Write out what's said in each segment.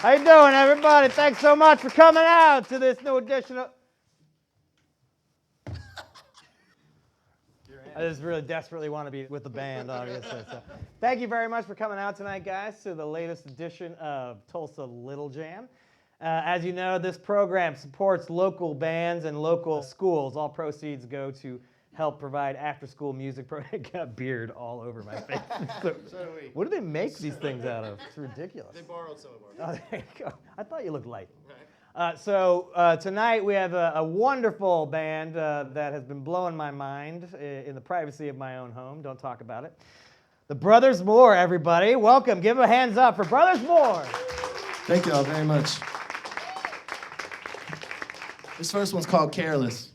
How you doing, everybody? Thanks so much for coming out to this new edition of... I just really desperately want to be with the band, obviously. So, thank you very much for coming out tonight, guys, to the latest edition of Tulsa Little Jam. As you know, this program supports local bands and local schools. All proceeds go to help provide after-school music. I got beard all over my face. So do we. What do they make these things out of? It's ridiculous. They borrowed some of ours. Oh, there you go. I thought you looked light. So tonight we have a wonderful band that has been blowing my mind in the privacy of my own home. Don't talk about it. The Brothers Moore, everybody. Welcome. Give them a hands up for Brothers Moore. Thank you all very much. This first one's called Careless.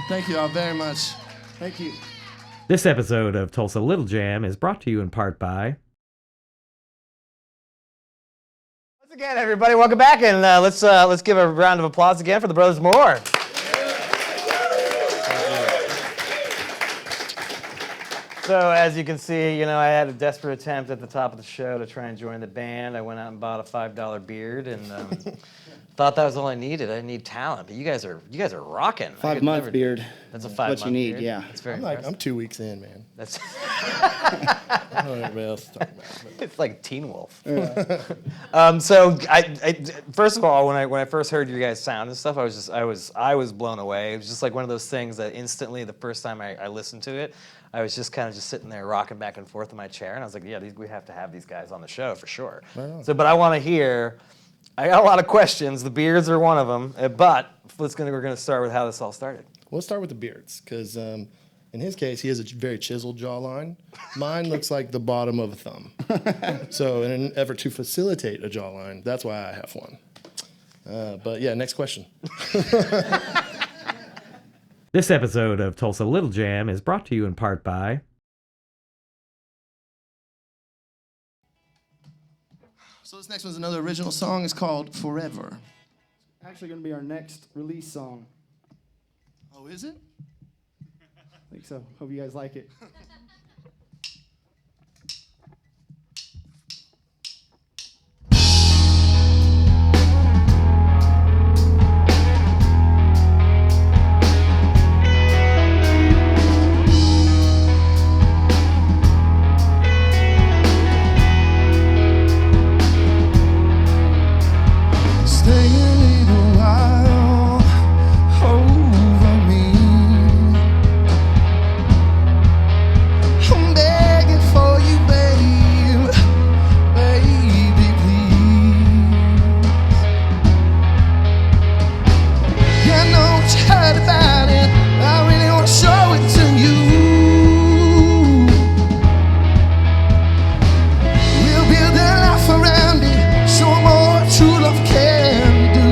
Thank you all very much. Thank you. This episode of Tulsa Little Jam is brought to you in part by... Once again, everybody, welcome back, and let's give a round of applause again for the Brothers Moore. So as you can see, I had a desperate attempt at the top of the show to try and join the band. I went out and bought a $5 beard and thought that was all I needed. I didn't need talent, but you guys are rocking. 5-month beard. That's a 5-month what you need, beard. yeah. That's very I'm 2 weeks in, man. That's I don't know anybody else to talk about. it's like Teen Wolf. So I first of all, when I first heard you guys sound and stuff, I was blown away. It was just like one of those things that instantly, the first time I listened to it, I was just kind of just sitting there rocking back and forth in my chair, and I was like, yeah, we have to have these guys on the show for sure. Right on. So, but I want to hear I got a lot of questions. The beards are one of them, but we're going to start with how this all started. We'll start with the beards, because in his case, he has a very chiseled jawline. Mine looks like the bottom of a thumb. So in an effort to facilitate a jawline, that's why I have one. But yeah, next question. This episode of Tulsa Little Jam is brought to you in part by... So this next one's another original song. It's called Forever. Actually going to be our next release song. Oh, is it? I think so. Hope you guys like it. Stay a little while over me. I'm begging for you, babe. Baby, please. Yeah, I know what you heard about it. I really want to show it to you. We'll build a life around it. Show more true love can do.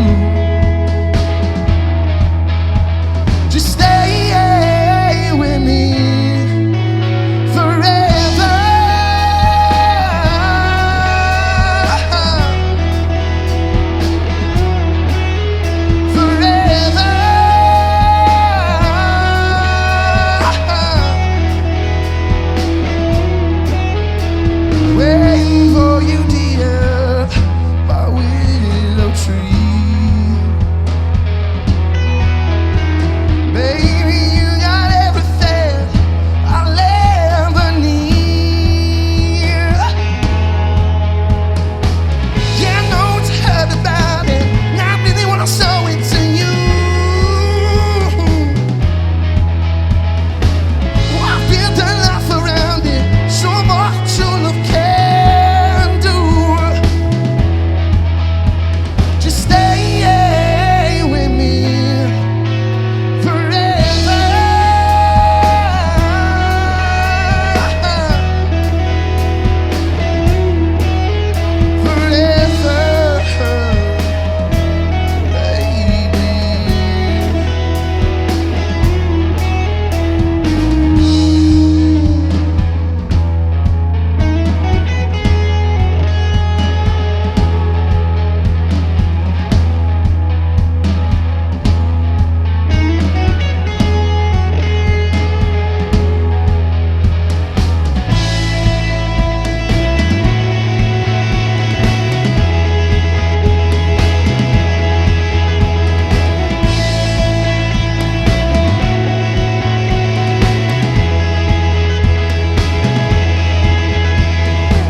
Just stay with me forever. Forever. Waiting for you, dear, by willow tree. Baby, you got everything I'll ever need. Yeah, I know what you heard about it, and I really wanna show it to you. Oh, I built a life around it, so much true love can do. Just stay with me forever.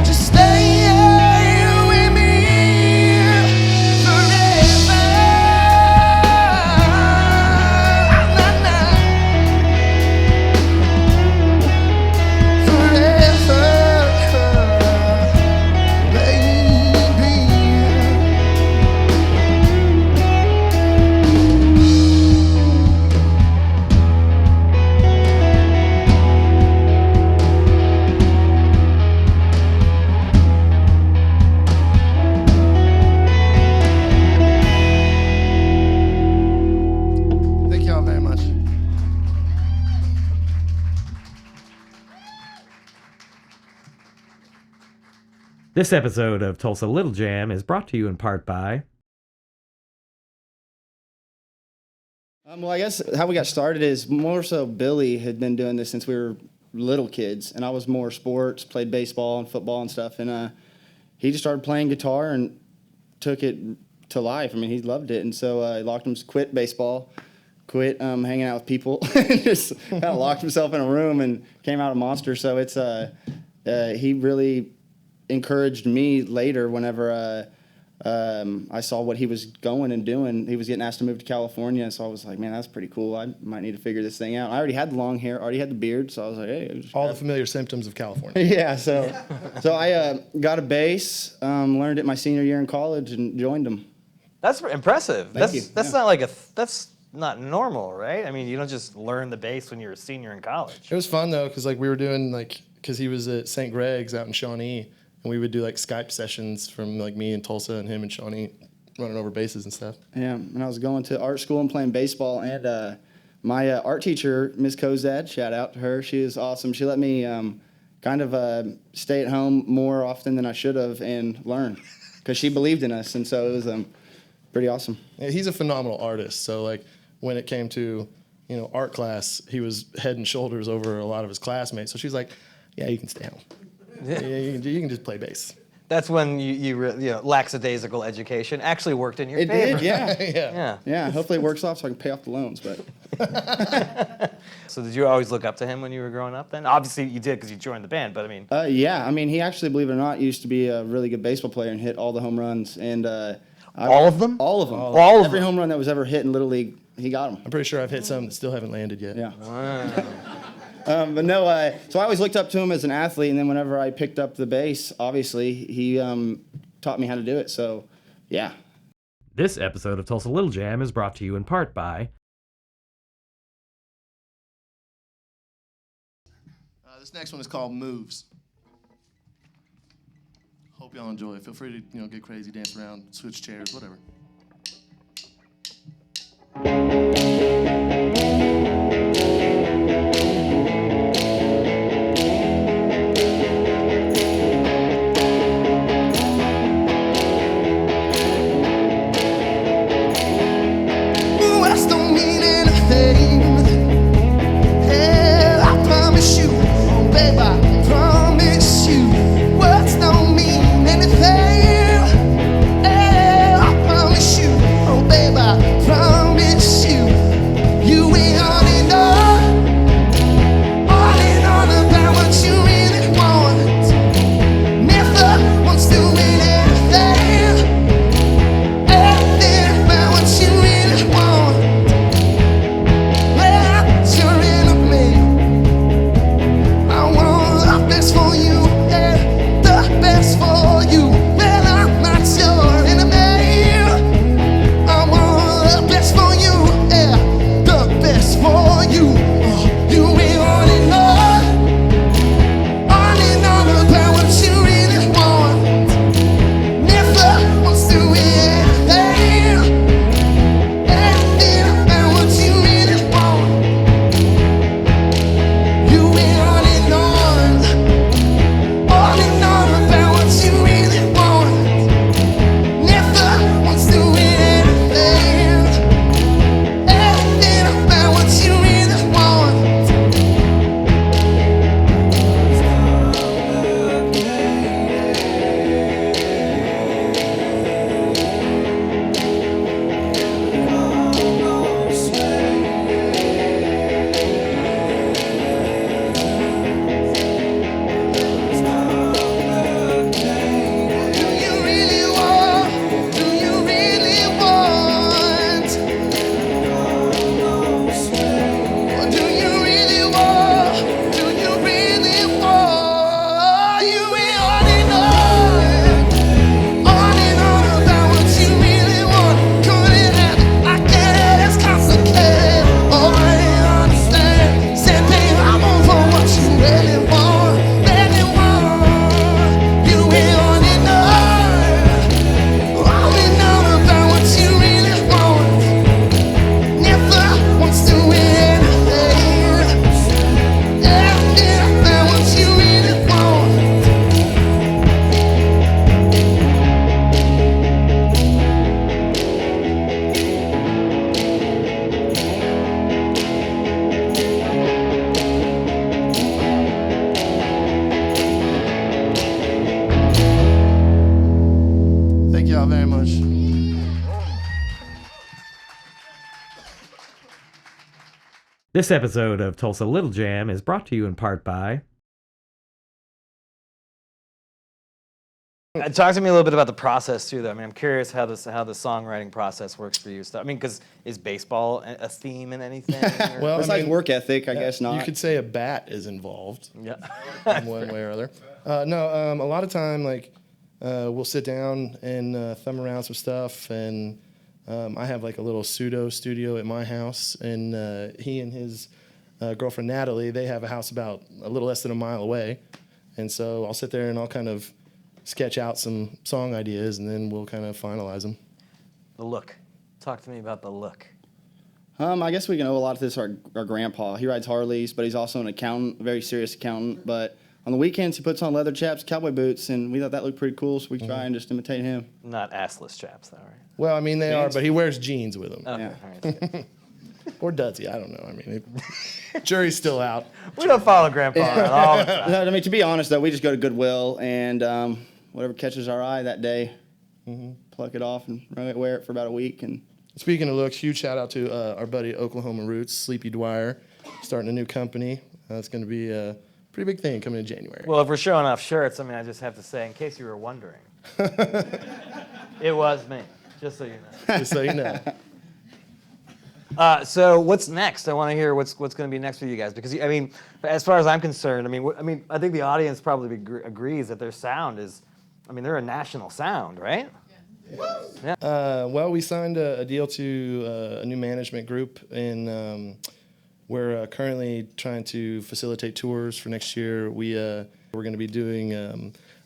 Just stay with me forever. Forever, baby. Thank y'all very much. This episode of Tulsa Little Jam is brought to you in part by... Well, I guess how we got started is more so Billy had been doing this since we were little kids, and I was more sports, played baseball and football and stuff, and he just started playing guitar and took it to life. I mean, he loved it, and so he quit baseball, quit hanging out with people, and just kind of locked himself in a room and came out a monster. So it's he really encouraged me later whenever I saw what he was going and doing. He was getting asked to move to California, so I was like, man, that's pretty cool. I might need to figure this thing out. I already had the long hair, already had the beard, so I was like, hey. All the familiar symptoms of California. Yeah, so I got a bass, learned it my senior year in college, and joined him. That's impressive. Thank you. That's Yeah. not like that's not normal, right? I mean, you don't just learn the bass when you're a senior in college. It was fun though, because like we were doing because he was at St. Greg's out in Shawnee, and we would do like Skype sessions from like me and Tulsa and him and Shawnee running over basses and stuff. Yeah, and I was going to art school and playing baseball, and my art teacher, Ms. Kozad, shout out to her. She is awesome. She let me kind of stay at home more often than I should have and learn, because she believed in us, and so it was pretty awesome. Yeah, he's a phenomenal artist. So like when it came to art class, he was head and shoulders over a lot of his classmates. So she's like, yeah, you can stay home. Yeah, you can just play bass. That's when lackadaisical education actually worked in your It favor. did, yeah. Yeah. Yeah, hopefully it works off so I can pay off the loans, but... So did you always look up to him when you were growing up then? Obviously you did because you joined the band, but I mean... Yeah, I mean, he actually, believe it or not, used to be a really good baseball player and hit all the home runs, and... all of them? All of them. All of Every them. home run that was ever hit in Little League, he got them. I'm pretty sure I've hit some that still haven't landed yet. Yeah. Wow. But no, so I always looked up to him as an athlete, and then whenever I picked up the bass, obviously, he taught me how to do it, so yeah. This episode of Tulsa Little Jam is brought to you in part by This next one is called Moves. Hope y'all enjoy it. Feel free to get crazy, dance around, switch chairs, whatever. Words don't mean anything. Hey, I promise you, oh babe, I promise you. Words don't mean anything. Hey, I promise you, oh babe, I promise you. You ain't on and on about what you really want. Never once doing anything. Anything about what you really want. Well, you're in me. I want the best for you, yeah, the best for you. Well, I'm not your enemy. I want the best for you, yeah, the best for you. You ain't on and on about what you really want. Never wants to anything. Anything about what you really want. You ain't on and on about what you really want. Never wants to anything. Anything about what you really want. Do you really want? Do you really want? Or do you really want? Do you really want? You ain't on and on about what you really want. Couldn't have, I get it's complicated. Oh, I understand. Said, babe, I want for what you really want, really want. You ain't on and on about what you really want. Never wants to anything. Anything about what you really want. Thank y'all very much. This episode of Tulsa Little Jam is brought to you in part by Talk to me a little bit about the process too, though. I mean, I'm curious how the songwriting process works for you. So, I mean, because is baseball a theme in anything? Or? Well, It's I like mean, work ethic, I guess not. you could say a bat is involved Yeah. in one way or other. No, a lot of time, like, we'll sit down and thumb around some stuff, and I have like a little pseudo studio at my house, and he and his girlfriend Natalie, they have a house about a little less than a mile away, and so I'll sit there and I'll kind of sketch out some song ideas, and then we'll kind of finalize them. The look. Talk to me about the look. I guess we can owe a lot of this to our grandpa. He rides Harleys, but he's also an accountant, a very serious accountant. But on the weekends, he puts on leather chaps, cowboy boots, and we thought that looked pretty cool, so we try and just imitate him. Not assless chaps, though, right? Well, I mean, they are, but he wears jeans with them. Okay. Yeah. All right. Or does he? I don't know. I mean, jury's still out. We don't follow Grandpa at all. No, I mean, to be honest, though, we just go to Goodwill, and whatever catches our eye that day, pluck it off and wear it for about a week. And Speaking of looks, huge shout out to our buddy Oklahoma Roots, Sleepy Dwyer, starting a new company. It's going to be a pretty big thing coming in January. Well, if we're showing off shirts, I mean, I just have to say, in case you were wondering, it was me, just so you know. Just so you know. So what's next? I want to hear what's going to be next for you guys, because I mean, as far as I'm concerned, I think the audience probably agrees that their sound is, I mean, they're a national sound, right? Yeah. Well, we signed a deal to a new management group, and we're currently trying to facilitate tours for next year. We're going to be doing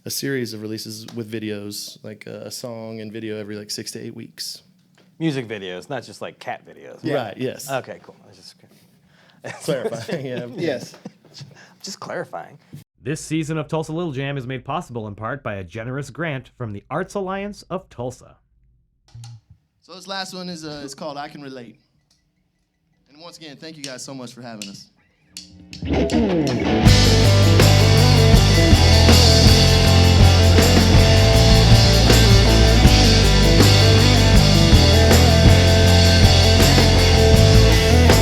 a series of releases with videos, like a song and video every like 6 to 8 weeks. Music videos, not just like cat videos. Right, yes. Okay, cool. I was just Clarifying, yeah. yes. just clarifying. This season of Tulsa Little Jam is made possible in part by a generous grant from the Arts Alliance of Tulsa. So this last one is called I Can Relate. And once again, thank you guys so much for having us.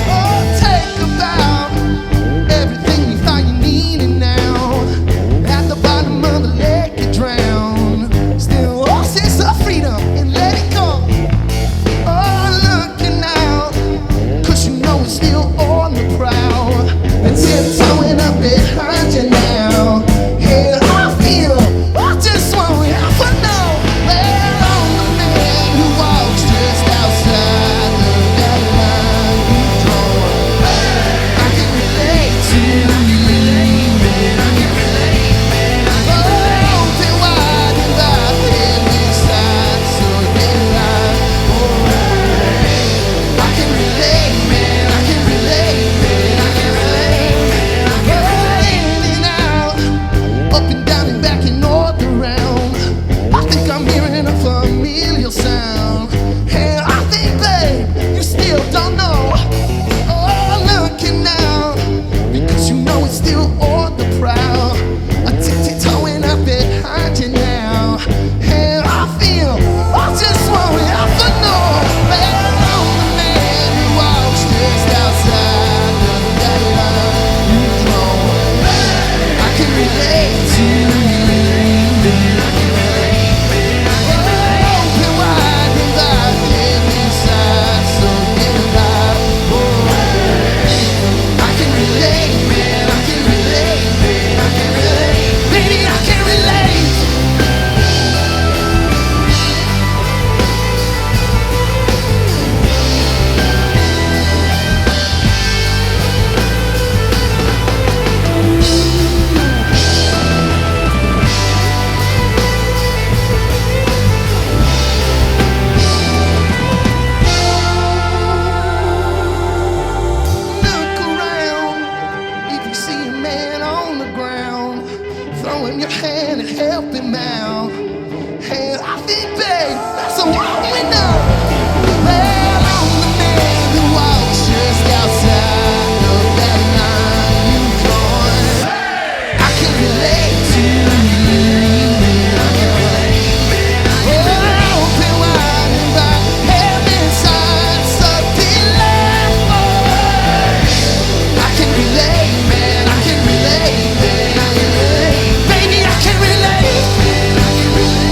Oh, take a bow. Everything you thought you needed now. At the bottom of the lake you drown. Still a sense of freedom and let it go. Oh, looking out. 'Cause you know it's still on the prowl. And tiptoeing up behind you now. Yeah, I feel, I just want you to know. Well, I'm the man who walks just outside that line you draw. I can relate to you, man. I can relate, man. Open wide and I head inside, so get live. I can relate, man. I can relate, man. I can relate, man. I can relate. In and out, up and down and back and north around. I think I'm hearing a familiar sound. And I think, babe, you still don't know. Oh, looking out, because you know it's still on the prowl. I tiptoeing up behind you now. And I feel, I just want you to know. Well, I'm the man who walks just outside of that line you draw. I can relate to you, man. I can relate, man. I can relate. Open wide and I get inside, so get alive. I can relate, man. I can relate, man. I can relate. Baby, I can relate. Look around, you can see a man on the ground, throwing your hand and help him out. And I think, babe, that's what we know. Well, I'm the man who walks just outside of that line you drawn. I can relate to you, man. I can relate, man. I can relate. Open wide and I have inside something left. I can relate, man. I can relate, man. I can relate. Baby, I can relate, man. I can relate.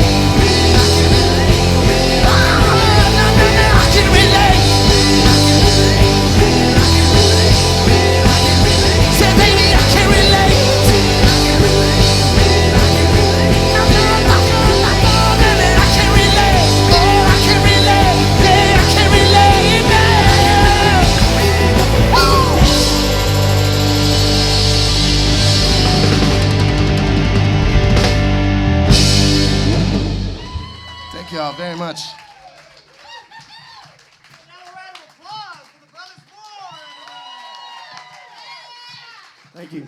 much. Another round of applause for the Brothers Moore. Thank you.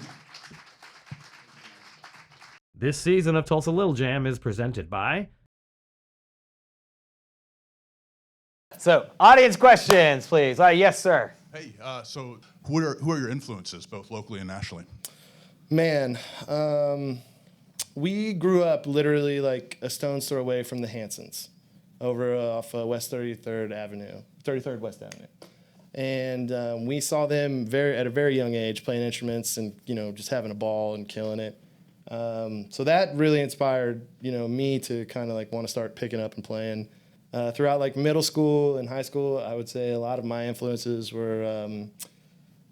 This season of Tulsa Little Jam is presented by So, audience questions, please. Yes, sir. Hey, so who are your influences, both locally and nationally? Man, we grew up literally like a stone's throw away from the Hansons over off West 33rd Avenue, 33rd West Avenue. And we saw them at a very young age playing instruments and, just having a ball and killing it. So that really inspired, me to kind of like want to start picking up and playing. Throughout like middle school and high school, I would say a lot of my influences were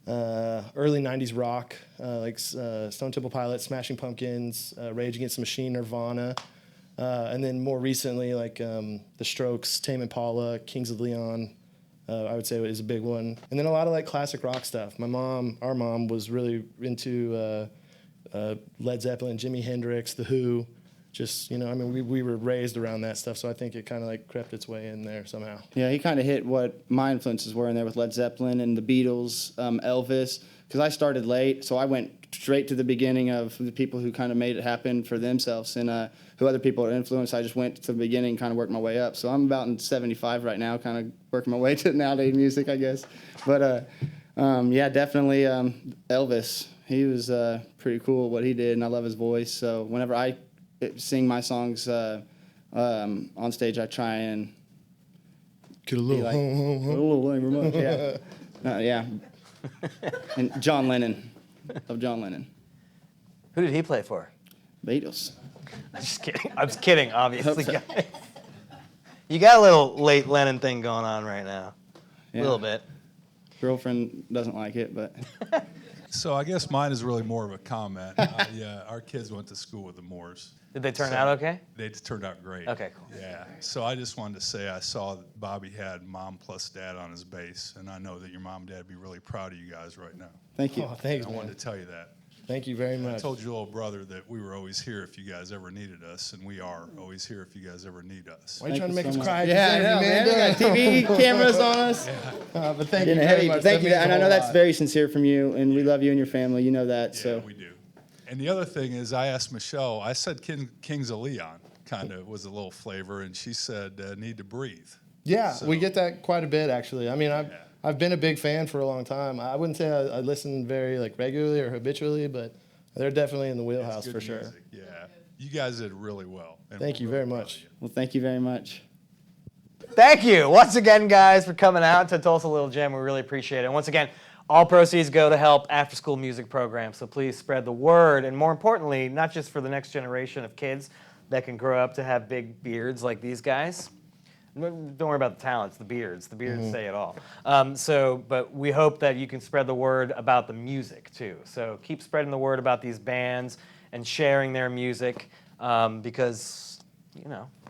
early 90s rock, like Stone Temple Pilots, Smashing Pumpkins, Rage Against the Machine, Nirvana, and then more recently like The Strokes, Tame Impala, Kings of Leon, I would say is a big one. And then a lot of like classic rock stuff. Our mom was really into Led Zeppelin, Jimi Hendrix, The Who. Just, we were raised around that stuff, so I think it kind of like crept its way in there somehow. Yeah, he kind of hit what my influences were in there with Led Zeppelin and the Beatles, Elvis, because I started late, so I went straight to the beginning of the people who kind of made it happen for themselves and who other people are influenced. I just went to the beginning, kind of worked my way up. So I'm about in 75 right now, kind of working my way to nowadays music, I guess. But yeah, definitely Elvis. He was pretty cool what he did, and I love his voice. So whenever I sing my songs on stage, I try and Get a little like, home. yeah. Yeah. And John Lennon. Love John Lennon. Who did he play for? Beatles. Just kidding. I'm just kidding, obviously, guys. You got a little late Lennon thing going on right now. A Yeah. little bit. Girlfriend doesn't like it, but So I guess mine is really more of a comment. Yeah, our kids went to school with the Moores. Did they turn out okay? They turned out great. Okay, cool. Yeah. So I just wanted to say I saw that Bobby had mom plus dad on his bass, and I know that your mom and dad would be really proud of you guys right now. thank you. Oh, thanks, I man. wanted to tell you that. Thank you very I much. told your little brother that we were always here if you guys ever needed us, and we are always here if you guys ever need us. Why are you trying to make Thank us you so cry? much. at Yeah, I this know, interview, man. We got TV cameras on us. But thank you Getting very heavy. much. Thank That you, means and a I know whole that's lot. very sincere from you, and we love you and your family. You know that. Yeah, So we do. And the other thing is, I asked Michelle, I said Kings of Leon kind of was a little flavor, and she said Need to Breathe. Yeah, So- we get that quite a bit actually. I mean, I've been a big fan for a long time. I wouldn't say I listen very like regularly or habitually, but they're definitely in the It's wheelhouse good for sure. music, yeah. You guys did really well. and Thank you we're very really proud much. of you. well, thank you very much. Thank you once again, guys, for coming out to Tulsa Little Jam. We really appreciate it. And once again, all proceeds go to help after-school music programs. So please spread the word, and more importantly, not just for the next generation of kids that can grow up to have big beards like these guys. Don't worry about the talents, the beards. The beards say it all. But we hope that you can spread the word about the music too. So keep spreading the word about these bands and sharing their music, because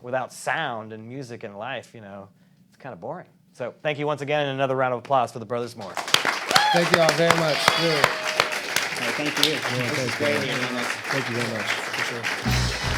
without sound and music in life, it's kind of boring. So thank you once again, and another round of applause for the Brothers Moore. Thank you all very much. Really. Thank you. This is great. Thank you very much. For sure.